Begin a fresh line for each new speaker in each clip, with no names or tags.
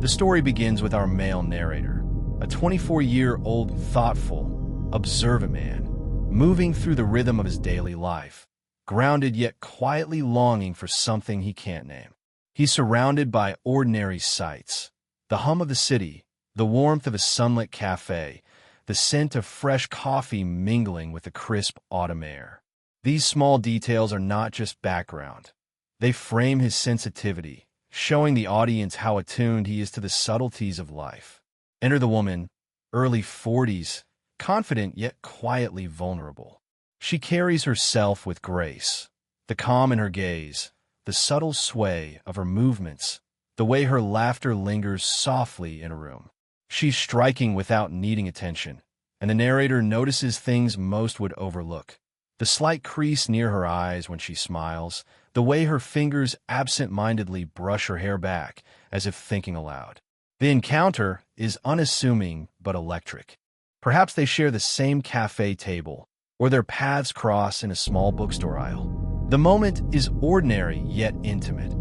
The story begins with our male narrator, a 24-year-old thoughtful, observant man, moving through the rhythm of his daily life, grounded yet quietly longing for something he can't name. He's surrounded by ordinary sights, the hum of the city, the warmth of a sunlit cafe, the scent of fresh coffee mingling with the crisp autumn air. These small details are not just background. They frame his sensitivity, showing the audience how attuned he is to the subtleties of life. Enter the woman, early 40s, confident yet quietly vulnerable. She carries herself with grace, the calm in her gaze, the subtle sway of her movements, the way her laughter lingers softly in a room. She's striking without needing attention, and the narrator notices things most would overlook. The slight crease near her eyes when she smiles, the way her fingers absent-mindedly brush her hair back as if thinking aloud. The encounter is unassuming but electric. Perhaps they share the same cafe table, or their paths cross in a small bookstore aisle. The moment is ordinary yet intimate.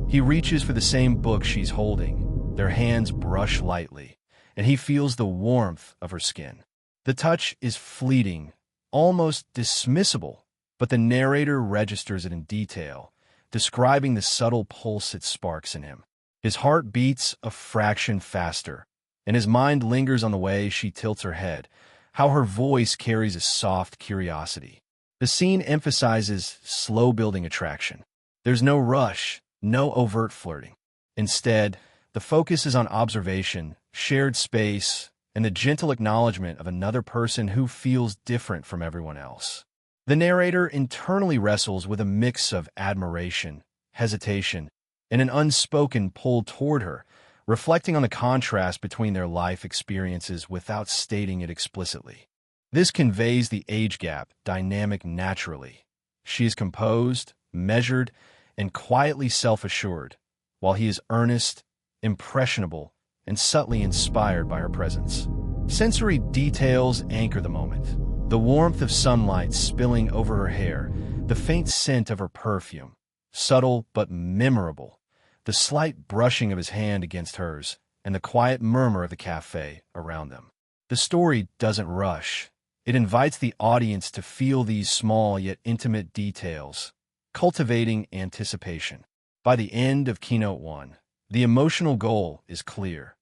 He reaches for the same book she's holding. Their hands brush lightly, and he feels the warmth of her skin. The touch is fleeting, almost dismissible, but the narrator registers it in detail, describing the subtle pulse it sparks in him. His heart beats a fraction faster, and his mind lingers on the way she tilts her head, how her voice carries a soft curiosity. The scene emphasizes slow-building attraction. There's no rush, no overt flirting. Instead, the focus is on observation, shared space, and the gentle acknowledgement of another person who feels different from everyone else. The narrator internally wrestles with a mix of admiration, hesitation, and an unspoken pull toward her, reflecting on the contrast between their life experiences without stating it explicitly. This conveys the age gap dynamic naturally. She is composed, measured, and quietly self-assured, while he is earnest, impressionable, and subtly inspired by her presence. Sensory details anchor the moment. The warmth of sunlight spilling over her hair, the faint scent of her perfume, subtle but memorable, the slight brushing of his hand against hers, and the quiet murmur of the cafe around them. The story doesn't rush. It invites the audience to feel these small yet intimate details, cultivating anticipation. By the end of Keynote 1, the emotional goal is clear.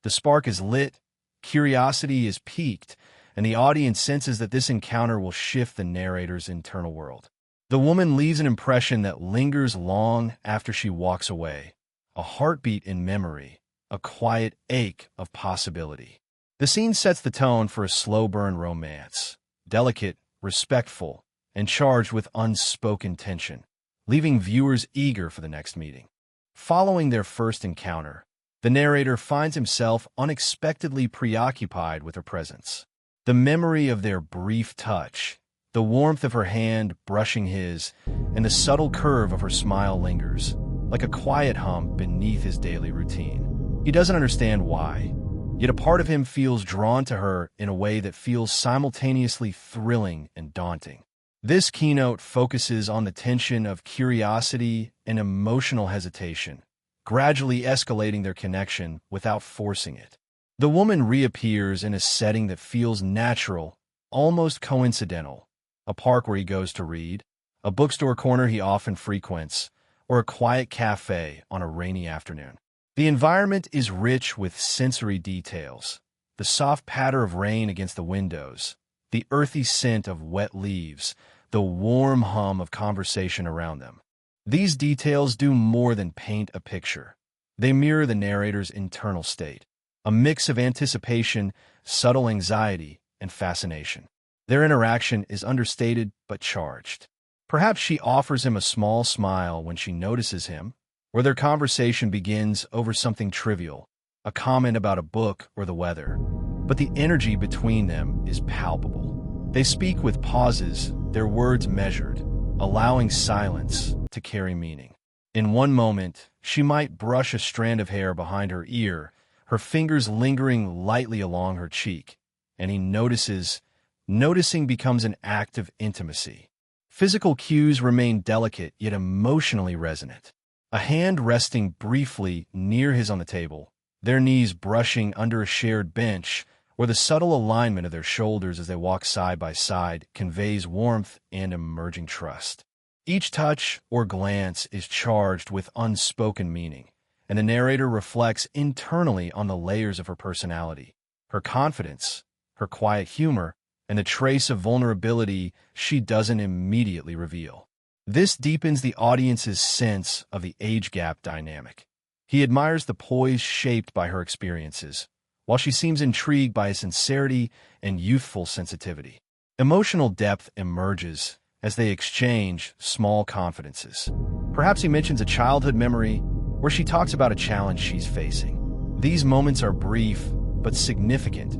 The spark is lit, curiosity is piqued, and the audience senses that this encounter will shift the narrator's internal world. The woman leaves an impression that lingers long after she walks away, a heartbeat in memory, a quiet ache of possibility. The scene sets the tone for a slow-burn romance, delicate, respectful, and charged with unspoken tension, leaving viewers eager for the next meeting. Following their first encounter, the narrator finds himself unexpectedly preoccupied with her presence. The memory of their brief touch, the warmth of her hand brushing his, and the subtle curve of her smile lingers, like a quiet hum beneath his daily routine. He doesn't understand why, yet a part of him feels drawn to her in a way that feels simultaneously thrilling and daunting. This keynote focuses on the tension of curiosity and emotional hesitation, gradually escalating their connection without forcing it. The woman reappears in a setting that feels natural, almost coincidental, a park where he goes to read, a bookstore corner he often frequents, or a quiet cafe on a rainy afternoon. The environment is rich with sensory details, the soft patter of rain against the windows, the earthy scent of wet leaves, the warm hum of conversation around them. These details do more than paint a picture. They mirror the narrator's internal state, a mix of anticipation, subtle anxiety, and fascination. Their interaction is understated but charged. Perhaps she offers him a small smile when she notices him, or their conversation begins over something trivial, a comment about a book or the weather. But the energy between them is palpable. They speak with pauses, their words measured, allowing silence to carry meaning. In one moment, she might brush a strand of hair behind her ear, her fingers lingering lightly along her cheek, and he notices. Noticing becomes an act of intimacy. Physical cues remain delicate yet emotionally resonant. A hand resting briefly near his on the table, their knees brushing under a shared bench, or the subtle alignment of their shoulders as they walk side by side conveys warmth and emerging trust. Each touch or glance is charged with unspoken meaning, and the narrator reflects internally on the layers of her personality, her confidence, her quiet humor, and the trace of vulnerability she doesn't immediately reveal. This deepens the audience's sense of the age gap dynamic. He admires the poise shaped by her experiences, while she seems intrigued by his sincerity and youthful sensitivity. Emotional depth emerges as they exchange small confidences. Perhaps he mentions a childhood memory, or she talks about a challenge she's facing. These moments are brief but significant,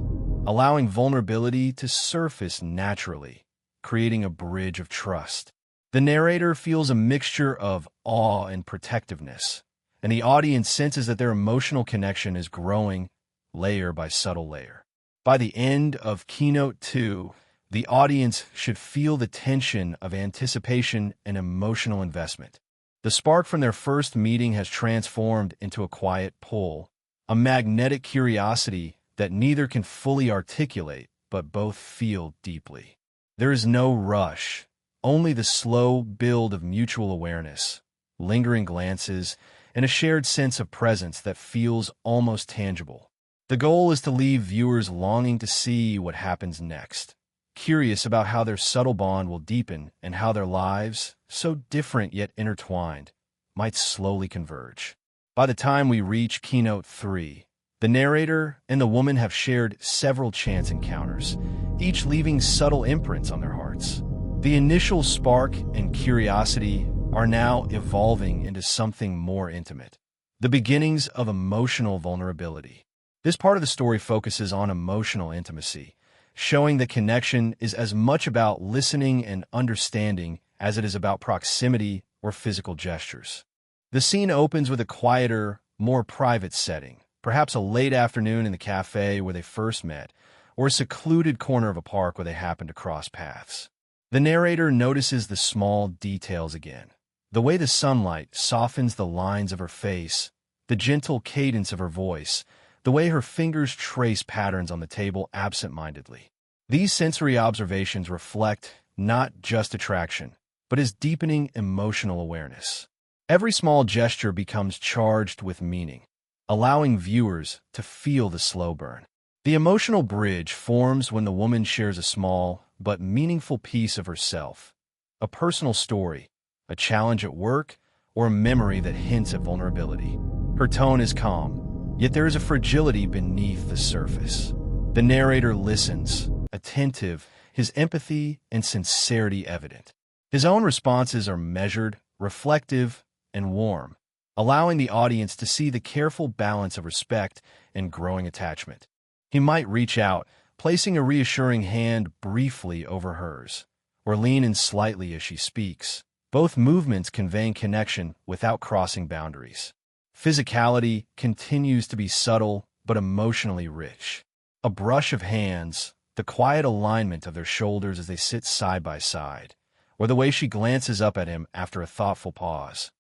allowing vulnerability to surface naturally, creating a bridge of trust. The narrator feels a mixture of awe and protectiveness, and the audience senses that their emotional connection is growing layer by subtle layer. By the end of Keynote 2, the audience should feel the tension of anticipation and emotional investment. The spark from their first meeting has transformed into a quiet pull, a magnetic curiosity that neither can fully articulate but both feel deeply. There is no rush, only the slow build of mutual awareness, lingering glances, and a shared sense of presence that feels almost tangible. The goal is to leave viewers longing to see what happens next, curious about how their subtle bond will deepen and how their lives, so different yet intertwined, might slowly converge. By the time we reach Keynote 3, the narrator and the woman have shared several chance encounters, each leaving subtle imprints on their hearts. The initial spark and curiosity are now evolving into something more intimate, the beginnings of emotional vulnerability. This part of the story focuses on emotional intimacy, showing that connection is as much about listening and understanding as it is about proximity or physical gestures. The scene opens with a quieter, more private setting, perhaps a late afternoon in the cafe where they first met, or a secluded corner of a park where they happened to cross paths. The narrator notices the small details again. The way the sunlight softens the lines of her face, the gentle cadence of her voice, the way her fingers trace patterns on the table absent-mindedly. These sensory observations reflect not just attraction, but his deepening emotional awareness. Every small gesture becomes charged with meaning, allowing viewers to feel the slow burn. The emotional bridge forms when the woman shares a small but meaningful piece of herself, a personal story, a challenge at work, or a memory that hints at vulnerability. Her tone is calm, yet there is a fragility beneath the surface. The narrator listens, attentive, his empathy and sincerity evident. His own responses are measured, reflective, and warm, allowing the audience to see the careful balance of respect and growing attachment. He might reach out, placing a reassuring hand briefly over hers, or lean in slightly as she speaks, both movements conveying connection without crossing boundaries. Physicality continues to be subtle but emotionally rich. A brush of hands, the quiet alignment of their shoulders as they sit side by side, or the way she glances up at him after a thoughtful pause.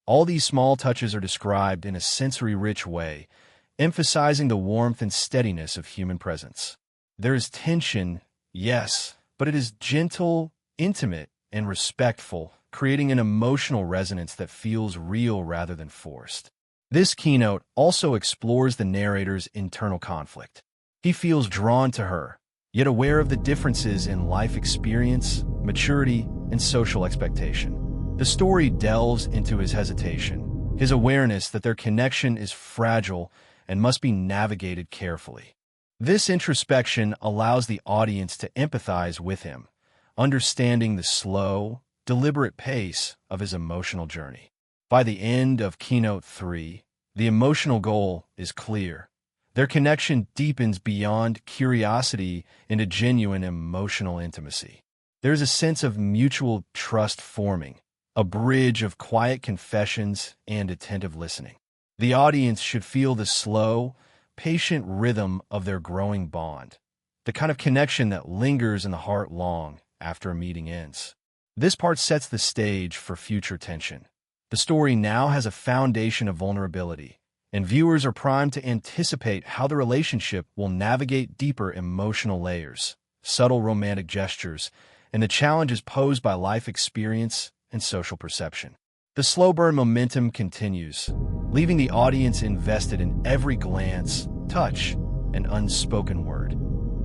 All these small touches are described in a sensory-rich way, emphasizing the warmth and steadiness of human presence. There is tension, yes, but it is gentle, intimate, and respectful, creating an emotional resonance that feels real rather than forced. This keynote also explores the narrator's internal conflict. He feels drawn to her, yet aware of the differences in life experience, maturity, and social expectation. The story delves into his hesitation, his awareness that their connection is fragile and must be navigated carefully. This introspection allows the audience to empathize with him, understanding the slow, deliberate pace of his emotional journey. By the end of Keynote 3, the emotional goal is clear. Their connection deepens beyond curiosity into genuine emotional intimacy. There's a sense of mutual trust forming, a bridge of quiet confessions and attentive listening. The audience should feel the slow, patient rhythm of their growing bond, the kind of connection that lingers in the heart long after a meeting ends. This part sets the stage for future tension. The story now has a foundation of vulnerability, and viewers are primed to anticipate how the relationship will navigate deeper emotional layers, subtle romantic gestures, and the challenges posed by life experience and social perception. The slow burn momentum continues, leaving the audience invested in every glance, touch, and unspoken word.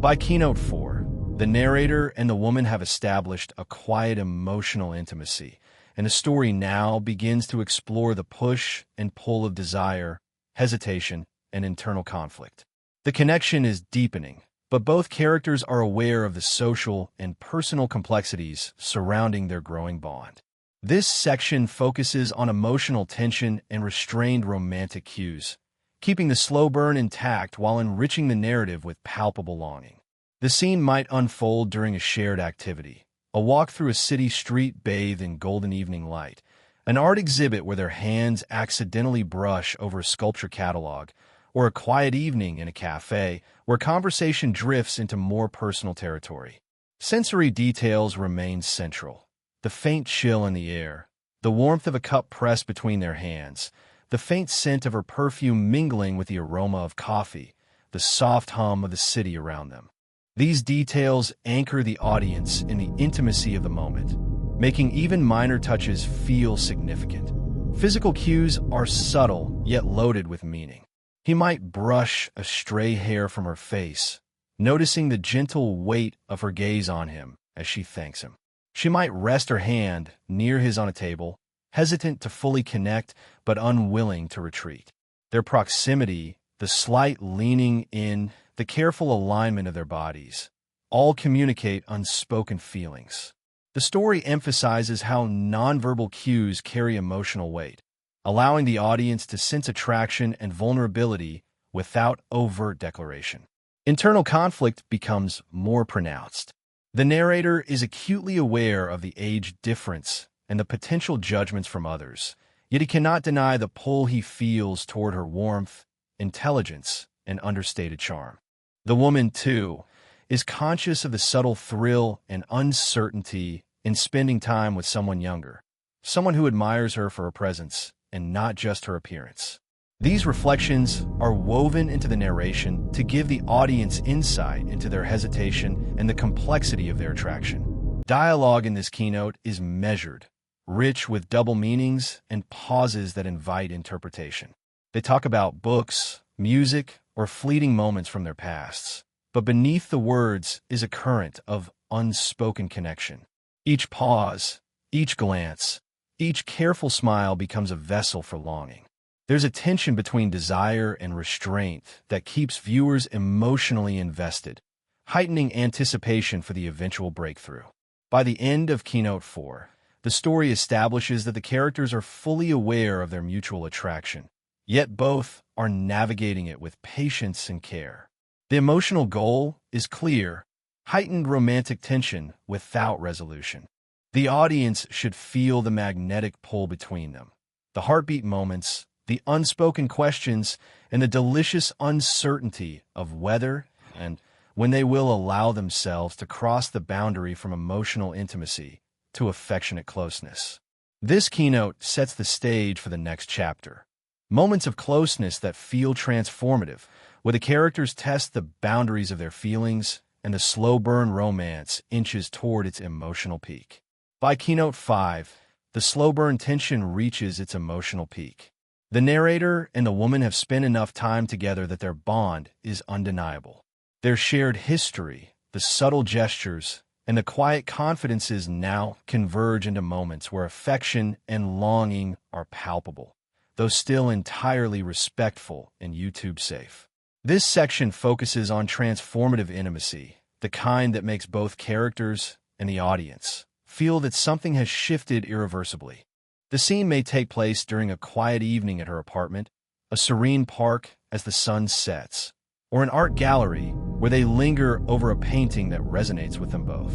By Keynote 4, the narrator and the woman have established a quiet emotional intimacy, and the story now begins to explore the push and pull of desire, hesitation, and internal conflict. The connection is deepening, but both characters are aware of the social and personal complexities surrounding their growing bond. This section focuses on emotional tension and restrained romantic cues, keeping the slow burn intact while enriching the narrative with palpable longing. The scene might unfold during a shared activity, a walk through a city street bathed in golden evening light, an art exhibit where their hands accidentally brush over a sculpture catalog, or a quiet evening in a cafe where conversation drifts into more personal territory. Sensory details remain central. The faint chill in the air, the warmth of a cup pressed between their hands, the faint scent of her perfume mingling with the aroma of coffee, the soft hum of the city around them. These details anchor the audience in the intimacy of the moment, making even minor touches feel significant. Physical cues are subtle yet loaded with meaning. He might brush a stray hair from her face, noticing the gentle weight of her gaze on him as she thanks him. She might rest her hand near his on a table, hesitant to fully connect but unwilling to retreat. Their proximity, the slight leaning in, the careful alignment of their bodies, all communicate unspoken feelings. The story emphasizes how nonverbal cues carry emotional weight, allowing the audience to sense attraction and vulnerability without overt declaration. Internal conflict becomes more pronounced. The narrator is acutely aware of the age difference and the potential judgments from others, yet he cannot deny the pull he feels toward her warmth, intelligence, and understated charm. The woman, too, is conscious of the subtle thrill and uncertainty in spending time with someone younger, someone who admires her for her presence and not just her appearance. These reflections are woven into the narration to give the audience insight into their hesitation and the complexity of their attraction. Dialogue in this keynote is measured, rich with double meanings and pauses that invite interpretation. They talk about books, music, or fleeting moments from their pasts, but beneath the words is a current of unspoken connection. Each pause, each glance, each careful smile becomes a vessel for longing. There's a tension between desire and restraint that keeps viewers emotionally invested, heightening anticipation for the eventual breakthrough. By the end of Keynote 4, the story establishes that the characters are fully aware of their mutual attraction, yet both are navigating it with patience and care. The emotional goal is clear: heightened romantic tension without resolution. The audience should feel the magnetic pull between them, the heartbeat moments, the unspoken questions, and the delicious uncertainty of whether and when they will allow themselves to cross the boundary from emotional intimacy to affectionate closeness. This keynote sets the stage for the next chapter. Moments of closeness that feel transformative, where the characters test the boundaries of their feelings and the slow burn romance inches toward its emotional peak. By Keynote 5, the slow burn tension reaches its emotional peak. The narrator and the woman have spent enough time together that their bond is undeniable. Their shared history, the subtle gestures, and the quiet confidences now converge into moments where affection and longing are palpable, though still entirely respectful and YouTube safe. This section focuses on transformative intimacy, the kind that makes both characters and the audience feel that something has shifted irreversibly. The scene may take place during a quiet evening at her apartment, a serene park as the sun sets, or an art gallery where they linger over a painting that resonates with them both.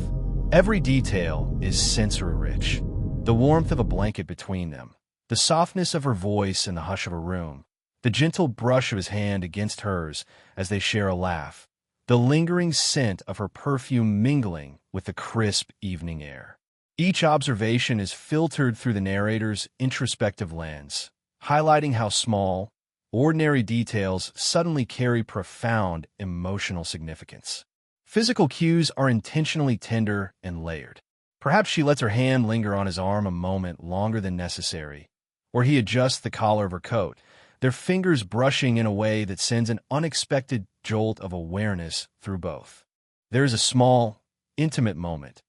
Every detail is sensory-rich: the warmth of a blanket between them, the softness of her voice in the hush of a room, the gentle brush of his hand against hers as they share a laugh, the lingering scent of her perfume mingling with the crisp evening air. Each observation is filtered through the narrator's introspective lens, highlighting how small, ordinary details suddenly carry profound emotional significance. Physical cues are intentionally tender and layered. Perhaps she lets her hand linger on his arm a moment longer than necessary, or he adjusts the collar of her coat, their fingers brushing in a way that sends an unexpected jolt of awareness through both. There is a small, intimate moment,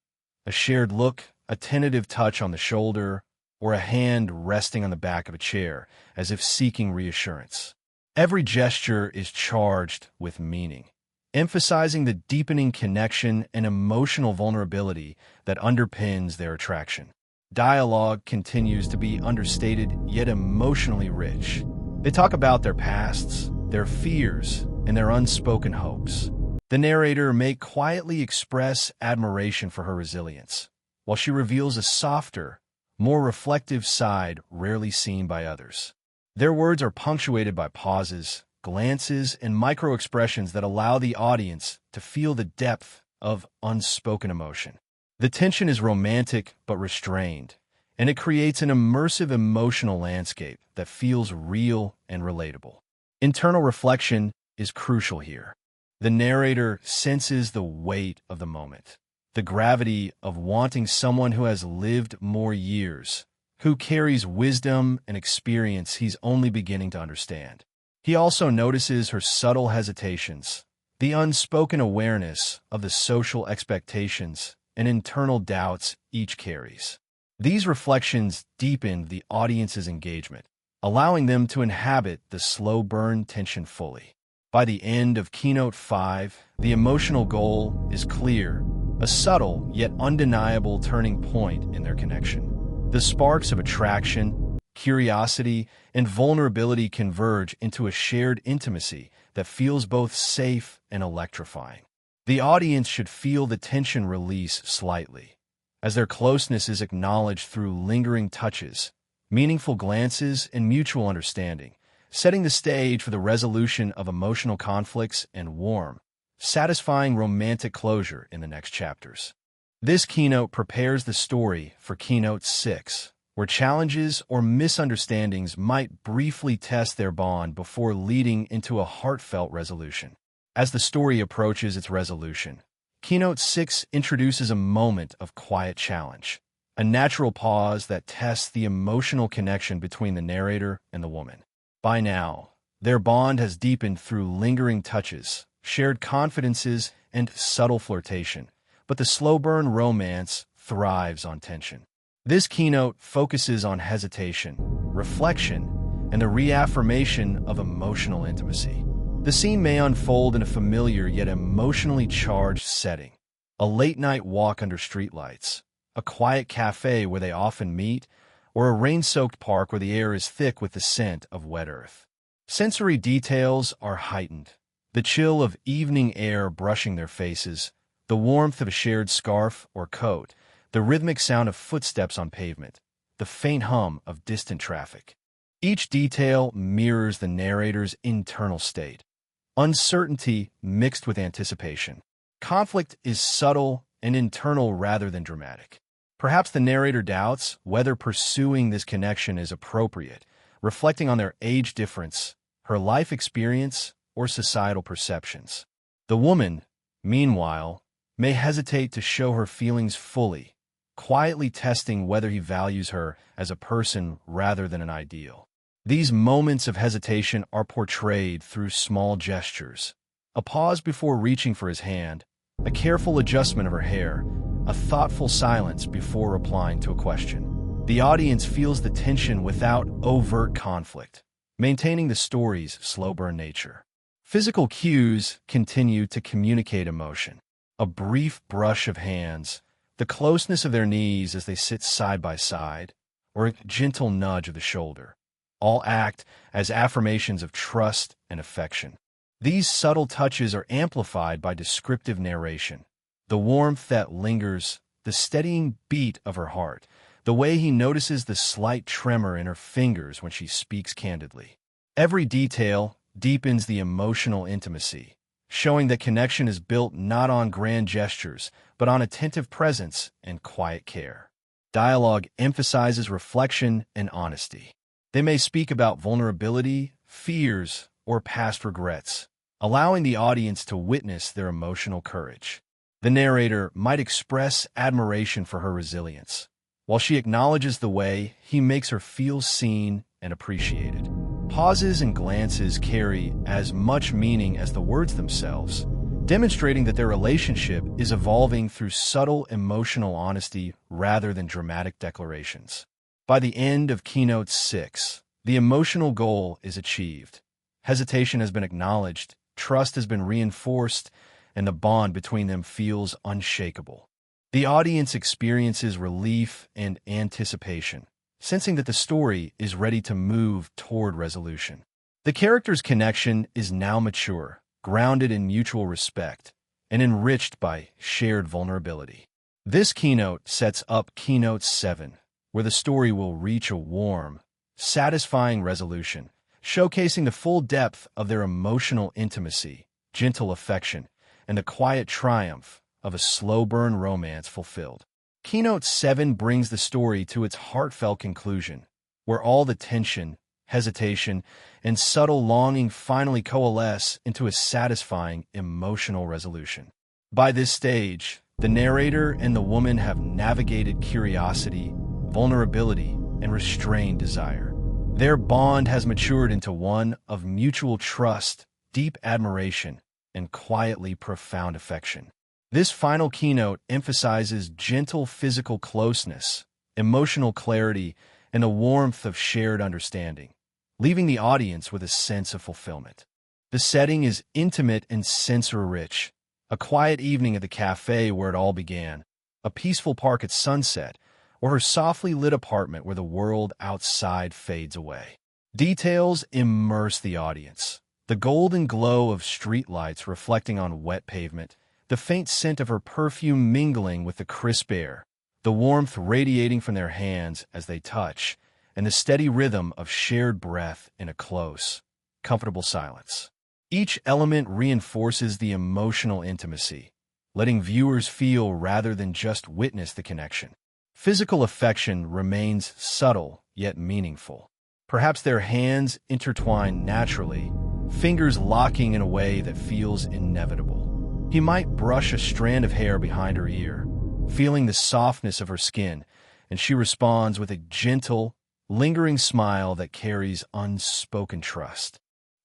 a shared look, a tentative touch on the shoulder, or a hand resting on the back of a chair, as if seeking reassurance. Every gesture is charged with meaning, emphasizing the deepening connection and emotional vulnerability that underpins their attraction. Dialogue continues to be understated yet emotionally rich. They talk about their pasts, their fears, and their unspoken hopes. The narrator may quietly express admiration for her resilience, while she reveals a softer, more reflective side rarely seen by others. Their words are punctuated by pauses, glances, and micro-expressions that allow the audience to feel the depth of unspoken emotion. The tension is romantic but restrained, and it creates an immersive emotional landscape that feels real and relatable. Internal reflection is crucial here. The narrator senses the weight of the moment, the gravity of wanting someone who has lived more years, who carries wisdom and experience he's only beginning to understand. He also notices her subtle hesitations, the unspoken awareness of the social expectations and internal doubts each carries. These reflections deepen the audience's engagement, allowing them to inhabit the slow burn tension fully. By the end of Keynote 5, the emotional goal is clear, a subtle yet undeniable turning point in their connection. The sparks of attraction, curiosity, and vulnerability converge into a shared intimacy that feels both safe and electrifying. The audience should feel the tension release slightly, as their closeness is acknowledged through lingering touches, meaningful glances, and mutual understanding, setting the stage for the resolution of emotional conflicts and warm, satisfying romantic closure in the next chapters. This keynote prepares the story for Keynote 6, where challenges or misunderstandings might briefly test their bond before leading into a heartfelt resolution. As the story approaches its resolution, Keynote 6 introduces a moment of quiet challenge, a natural pause that tests the emotional connection between the narrator and the woman. By now, their bond has deepened through lingering touches, shared confidences, and subtle flirtation, but the slow-burn romance thrives on tension. This keynote focuses on hesitation, reflection, and the reaffirmation of emotional intimacy. The scene may unfold in a familiar yet emotionally charged setting, a late-night walk under streetlights, a quiet cafe where they often meet, or a rain-soaked park where the air is thick with the scent of wet earth. Sensory details are heightened, the chill of evening air brushing their faces, the warmth of a shared scarf or coat, the rhythmic sound of footsteps on pavement, the faint hum of distant traffic. Each detail mirrors the narrator's internal state, uncertainty mixed with anticipation. Conflict is subtle and internal rather than dramatic. Perhaps the narrator doubts whether pursuing this connection is appropriate, reflecting on their age difference, her life experience, or societal perceptions. The woman, meanwhile, may hesitate to show her feelings fully, quietly testing whether he values her as a person rather than an ideal. These moments of hesitation are portrayed through small gestures, a pause before reaching for his hand, a careful adjustment of her hair, a thoughtful silence before replying to a question. The audience feels the tension without overt conflict, maintaining the story's slow-burn nature. Physical cues continue to communicate emotion. A brief brush of hands, the closeness of their knees as they sit side by side, or a gentle nudge of the shoulder, all act as affirmations of trust and affection. These subtle touches are amplified by descriptive narration. The warmth that lingers, the steadying beat of her heart, the way he notices the slight tremor in her fingers when she speaks candidly. Every detail deepens the emotional intimacy, showing that connection is built not on grand gestures, but on attentive presence and quiet care. Dialogue emphasizes reflection and honesty. They may speak about vulnerability, fears, or past regrets, allowing the audience to witness their emotional courage. The narrator might express admiration for her resilience, while she acknowledges the way he makes her feel seen and appreciated. Pauses and glances carry as much meaning as the words themselves, demonstrating that their relationship is evolving through subtle emotional honesty rather than dramatic declarations. By the end of Keynote 6, the emotional goal is achieved. Hesitation has been acknowledged, trust has been reinforced, and the bond between them feels unshakable. The audience experiences relief and anticipation, sensing that the story is ready to move toward resolution. The characters' connection is now mature, grounded in mutual respect, and enriched by shared vulnerability. This keynote sets up Keynote 7, where the story will reach a warm, satisfying resolution, showcasing the full depth of their emotional intimacy, gentle affection, and the quiet triumph of a slow-burn romance fulfilled. Keynote 7 brings the story to its heartfelt conclusion, where all the tension, hesitation, and subtle longing finally coalesce into a satisfying emotional resolution. By this stage, the narrator and the woman have navigated curiosity, vulnerability, and restrained desire. Their bond has matured into one of mutual trust, deep admiration, and quietly profound affection. This final keynote emphasizes gentle physical closeness, emotional clarity, and the warmth of shared understanding, leaving the audience with a sense of fulfillment. The setting is intimate and sensory-rich, a quiet evening at the cafe where it all began, a peaceful park at sunset, or her softly lit apartment where the world outside fades away. Details immerse the audience. The golden glow of streetlights reflecting on wet pavement, the faint scent of her perfume mingling with the crisp air, the warmth radiating from their hands as they touch, and the steady rhythm of shared breath in a close, comfortable silence. Each element reinforces the emotional intimacy, letting viewers feel rather than just witness the connection. Physical affection remains subtle yet meaningful. Perhaps their hands intertwine naturally, fingers locking in a way that feels inevitable. He might brush a strand of hair behind her ear, feeling the softness of her skin, and she responds with a gentle, lingering smile that carries unspoken trust.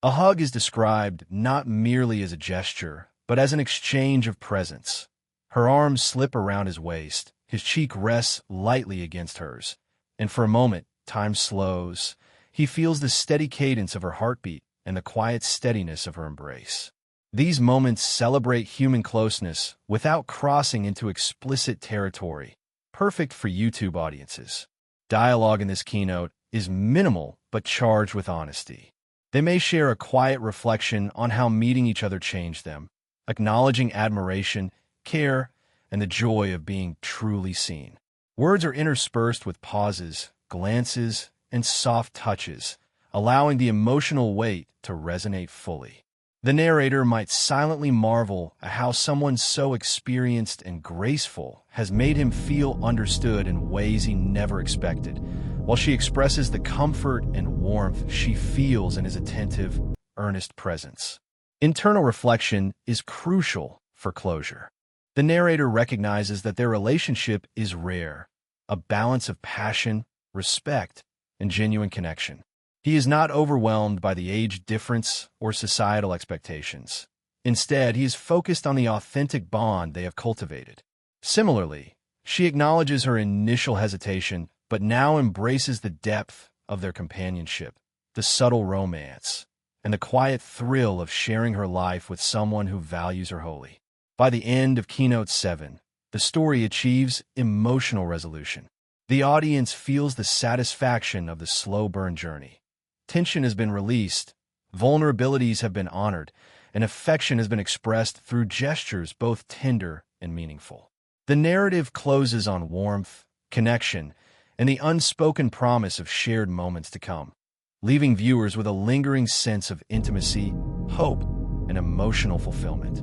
A hug is described not merely as a gesture, but as an exchange of presence. Her arms slip around his waist, his cheek rests lightly against hers, and for a moment, time slows. He feels the steady cadence of her heartbeat and the quiet steadiness of her embrace. These moments celebrate human closeness without crossing into explicit territory, perfect for YouTube audiences. Dialogue in this keynote is minimal but charged with honesty. They may share a quiet reflection on how meeting each other changed them, acknowledging admiration, care, and the joy of being truly seen. Words are interspersed with pauses, glances, and soft touches, allowing the emotional weight to resonate fully. The narrator might silently marvel at how someone so experienced and graceful has made him feel understood in ways he never expected, while she expresses the comfort and warmth she feels in his attentive, earnest presence. Internal reflection is crucial for closure. The narrator recognizes that their relationship is rare, a balance of passion, respect, and genuine connection. He is not overwhelmed by the age difference or societal expectations. Instead, he is focused on the authentic bond they have cultivated. Similarly, she acknowledges her initial hesitation, but now embraces the depth of their companionship, the subtle romance, and the quiet thrill of sharing her life with someone who values her wholly. By the end of Keynote 7, the story achieves emotional resolution. The audience feels the satisfaction of the slow burn journey. Tension has been released, vulnerabilities have been honored, and affection has been expressed through gestures both tender and meaningful. The narrative closes on warmth, connection, and the unspoken promise of shared moments to come, leaving viewers with a lingering sense of intimacy, hope, and emotional fulfillment.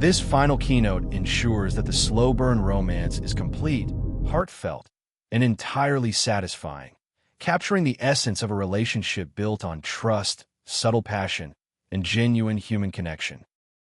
This final keynote ensures that the slow burn romance is complete, heartfelt, and entirely satisfying, capturing the essence of a relationship built on trust, subtle passion, and genuine human connection.